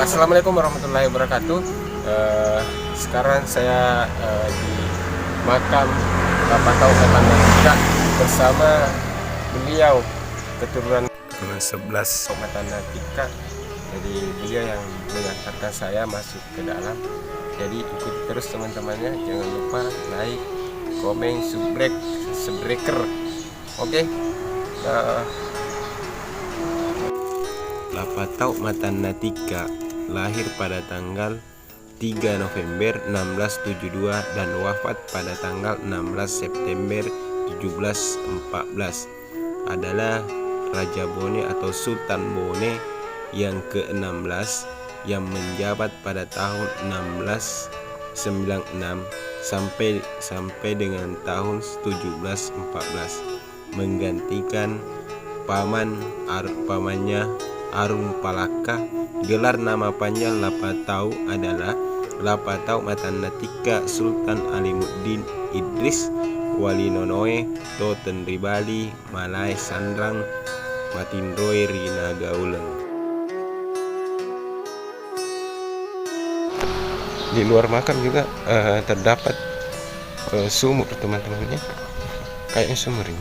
Assalamualaikum warahmatullahi wabarakatuh. Sekarang saya di makam Bapak Tau Matatika bersama beliau keturunan 11 Matatika. Jadi beliau yang mengantarkan saya masuk ke dalam. Jadi ikuti terus teman-temannya, jangan lupa like, komen, subscribe. Oke. Lapatau Matatika lahir pada tanggal 3 November 1672 dan wafat pada tanggal 16 September 1714. Adalah Raja Bone atau Sultan Bone yang ke-16 yang menjabat pada tahun 1696 sampai dengan tahun 1714, menggantikan pamannya Arung Palaka. Gelar nama panjang Lapatau adalah Lapatau Matatika Sultan Alimuddin Idris Walinonoe Toten Ribali Malai Sandrang Matindroe Rina Gauleng. Di luar makam juga terdapat sumur teman-temannya, kayaknya sumur ya.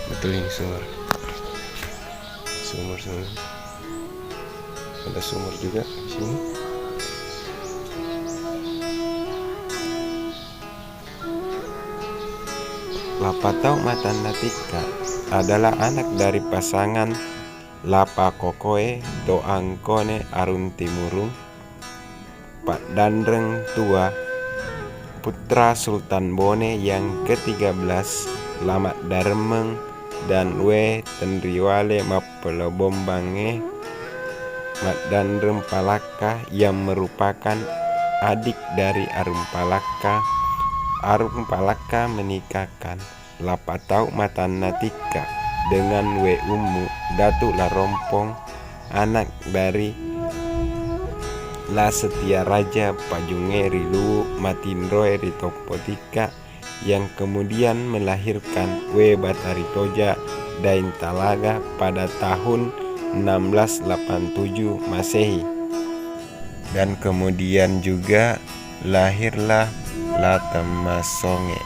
Betul, ini sumur ada sumur juga di sini. Lapatau Matatika adalah anak dari pasangan Lapa Kokoe Doangkone Arun Timurung Pak Dandreng Tua, putra Sultan Bone yang ke-13 Lamat Darmeng dan We Tenriwale Mapelobombange Mat Dandrem Palaka, yang merupakan adik dari Arum Palaka. Arum Palaka menikahkan Lapatau Matatika dengan We Umu Datuk Larompong, anak dari La Setia Raja Pajunge Rilu Matindroe Ritopotika, yang kemudian melahirkan We Batari Toja Dain Talaga pada tahun 1687 Masehi. Dan kemudian juga lahirlah Latamasonge.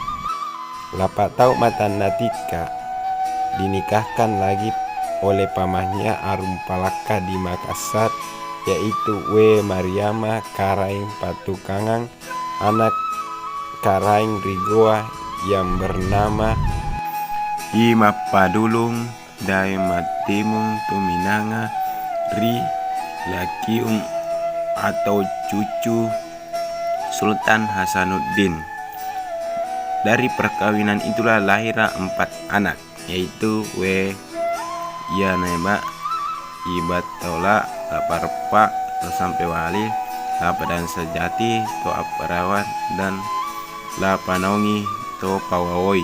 Lapatau Matatika dinikahkan lagi oleh pamannya Arum Palaka di Makassar, yaitu We Mariama Karaeng Patukangang, anak Karaeng Rigoa yang bernama Imapadulung Daimatimung Tuminanga Ri Lakiung atau cucu Sultan Hasanuddin. Dari perkawinan itulah lahirlah 4 anak, yaitu We Yaneba, Ibatola, Laparpa, Sampai Wali, Lapa dan Sejati, Toa Perawat, dan Lapanongi To Pawawoi.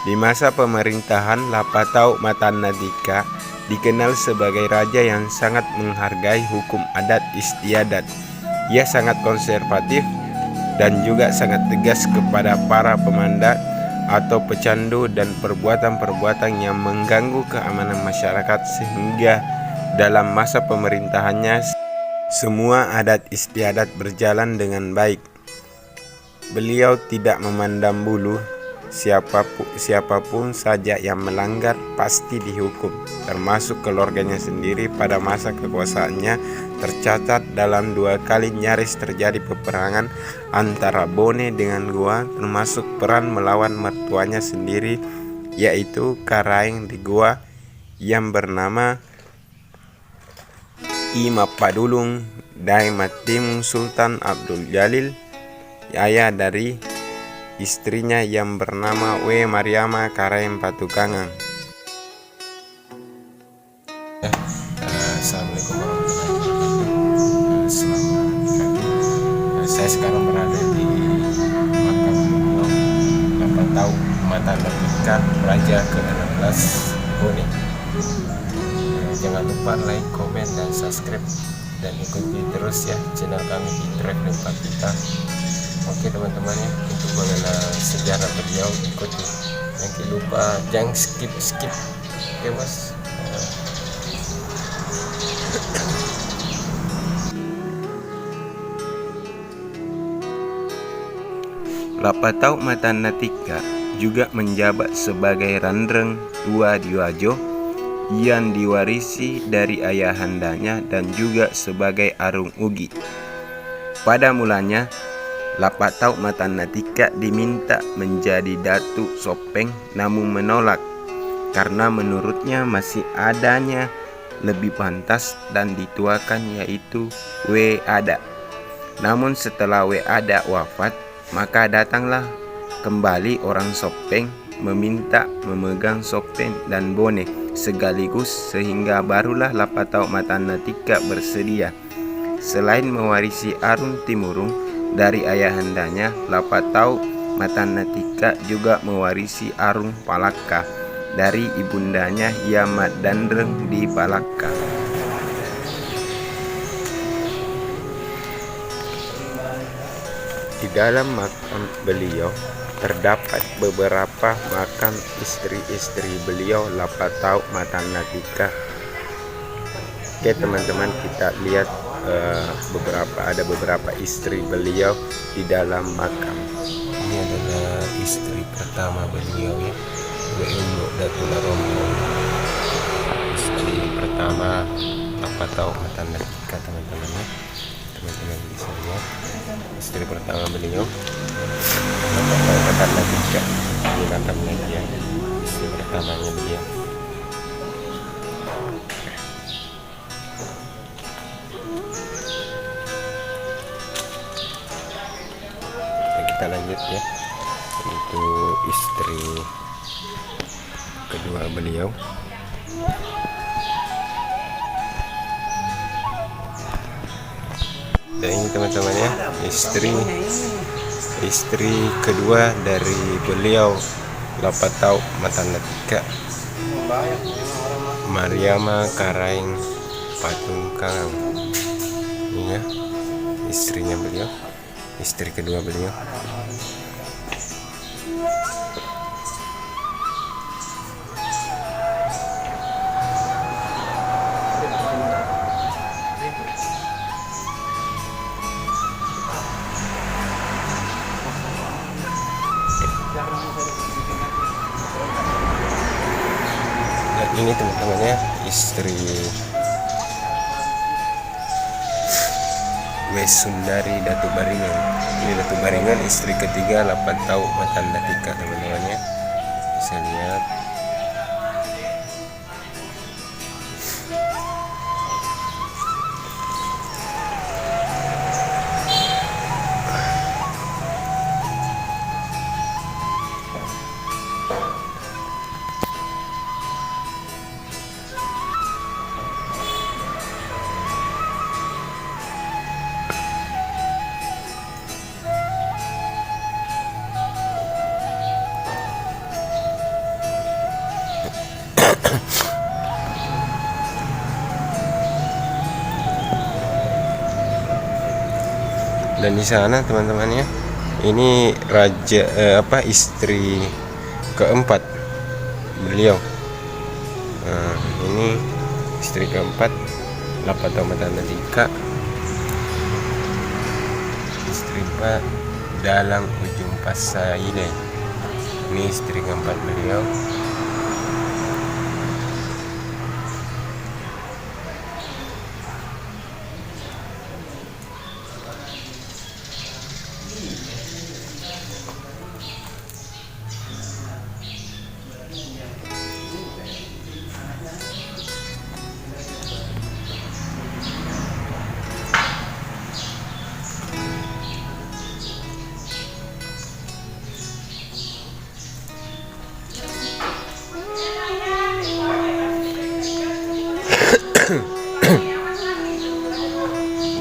Di masa pemerintahan Lapatau Matatika dikenal sebagai raja yang sangat menghargai hukum adat istiadat. Ia sangat konservatif dan juga sangat tegas kepada para pemandat atau pecandu dan perbuatan-perbuatan yang mengganggu keamanan masyarakat, sehingga dalam masa pemerintahannya semua adat istiadat berjalan dengan baik. Beliau tidak memandang bulu, siapapun saja yang melanggar pasti dihukum, termasuk keluarganya sendiri. Pada masa kekuasaannya tercatat dalam 2 kali nyaris terjadi peperangan antara Bone dengan Goa, termasuk peran melawan mertuanya sendiri, yaitu Karaeng Rigoa yang bernama Imapadulung Daimatimung Sultan Abdul Jalil, ayah dari istrinya yang bernama We Mariama Karaeng Patukangang. Assalamualaikum warahmatullahi wabarakatuh. Selamat pagi. Saya sekarang berada di makam Lapatau Matatika Raja ke-16 Bone. Jangan lupa like, komen, dan subscribe, dan ikuti terus ya channel kami di Trek Matatika. Oke teman-teman ya, untuk mengenal sejarah beliau ikuti. Jangan lupa, jangan skip. Oke bos. Lapatau Matanatika juga menjabat sebagai Randreng tua di Wajo yang diwarisi dari ayahandanya dan juga sebagai Arung Ugi. Pada mulanya Lapatau Matanatika diminta menjadi Datu Sopeng namun menolak karena menurutnya masih adanya lebih pantas dan dituakan, yaitu W. Ada. Namun setelah W. Ada wafat, maka datanglah kembali orang Sopeng meminta memegang Sopeng dan Bone sekaligus, sehingga barulah Lapatau Matanatika bersedia. Selain mewarisi Arung Timurung dari ayahandanya, Lapatau Matanatika juga mewarisi Arung Palaka dari ibundanya Yamat Dandreng di Palaka. Di dalam makam beliau terdapat beberapa makam istri-istri beliau Lapatau Matanatika. Oke teman-teman, kita lihat ada beberapa istri beliau di dalam makam. Ini adalah istri pertama beliau ya, We'umu Datula Romo. Istri pertama Lapatau Matanatika teman-teman ya. Teman-teman bisa lihat istri pertama beliau Lapatau Matanatika. Ini makamnya dia, istri pertamanya beliau. Kita lanjut ya, untuk istri kedua beliau. Dan ini teman-teman ya, istri kedua dari beliau Lapatau Matanatika, Mariama Karaeng Patungkang. Ini ya, istrinya beliau, istri kedua beliau. Dan ini teman-teman ya, istri Wesundari Datu Baringan. Ini Datu Baringan, istri ketiga Lapatau Matanatika teman-teman ya. Bisa lihat. Dan di sana teman-teman ya, ini raja istri keempat beliau. Nah, ini istri keempat Lapatau Matanatika. Istri keempat Dalang Ujung Pasaile. Ini istri keempat beliau.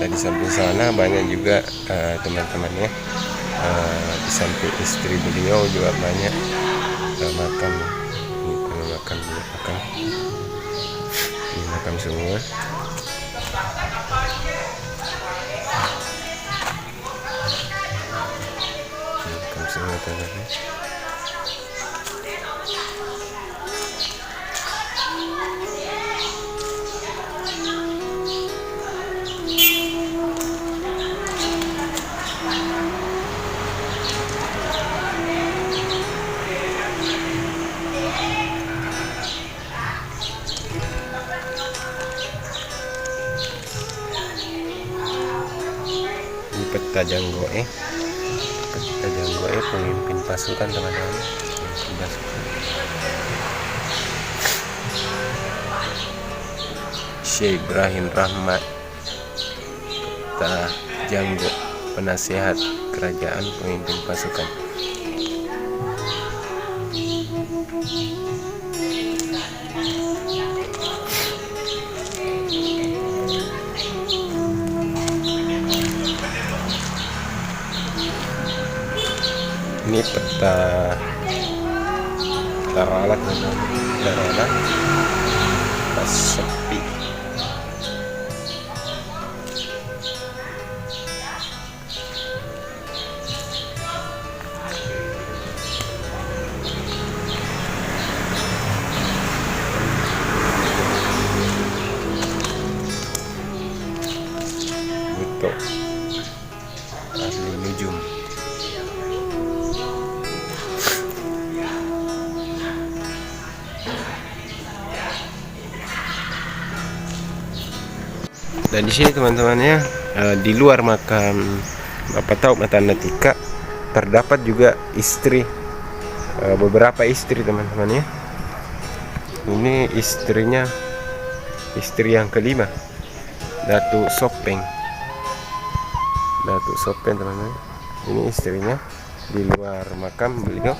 Dan di samping sana banyak juga teman-teman ya, di samping istri beliau juga banyak makam. Ini makam di belakang, ini makam semua. Ini makam semua teman-teman. Janggoe. Peta Janggoe pemimpin pasukan teman-teman. Syekh Ibrahim Rahmat Peta Janggo, penasehat kerajaan, pemimpin pasukan. Ini peta alat pas sepi. Untuk ahli nujum. Dan di sini teman-temannya, di luar makam Bapak Taub Matanatika terdapat juga istri, beberapa istri teman-temannya. Ini istrinya, istri yang kelima, Datuk Sopeng. Datuk Sopeng teman-teman. Ini istrinya di luar makam beliau.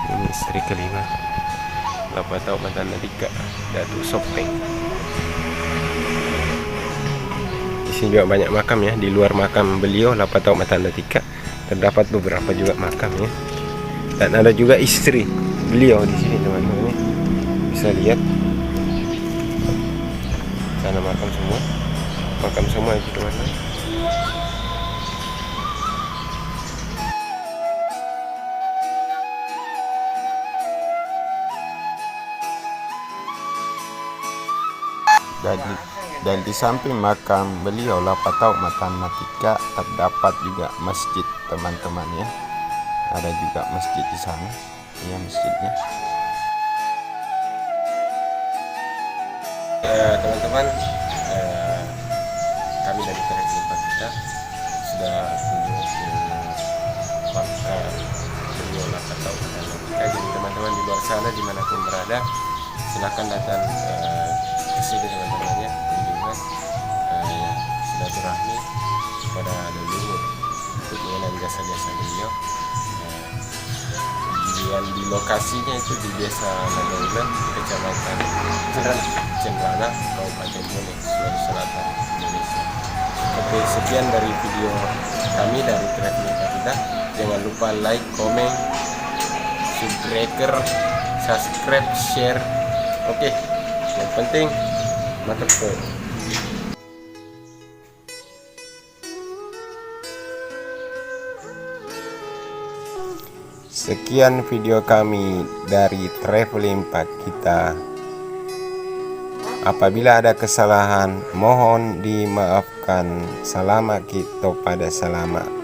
Ini istri kelima, Bapak Taub Matanatika, Datuk Sopeng. Sini juga banyak makam ya, di luar makam beliau Bapak Taub Matanatika terdapat beberapa juga makam ya. Dan ada juga istri beliau di sini teman-teman ya. Bisa lihat sana makam semua itu teman-teman. Dan di samping makam beliau Bapak Taub Matanatika terdapat juga masjid teman-teman ya. Ada juga masjid di sana. Ya, masjidnya. Teman-teman, kami dari Traveling Pak kita sudah kunjung ke makam beliau Bapak Taub Matanatika. Jadi teman-teman di luar sana dimanapun berada, silakan datang ke sini teman-temannya, kunjungan silaturahmi kepada leluhur untuk mengenang jasa-jasa beliau. Yang di lokasinya itu di Desa Nagaulan, Kecamatan Cendana, Kabupaten Bone, Sulawesi Selatan, Indonesia. Oke, sekian dari video kami dari Traveling kita. Jangan lupa like, komen, subscribe, share. Oke, yang penting mantap tuh. Sekian video kami dari Traveling Pak kita. Apabila ada kesalahan, mohon dimaafkan. Selamat kita pada selamat.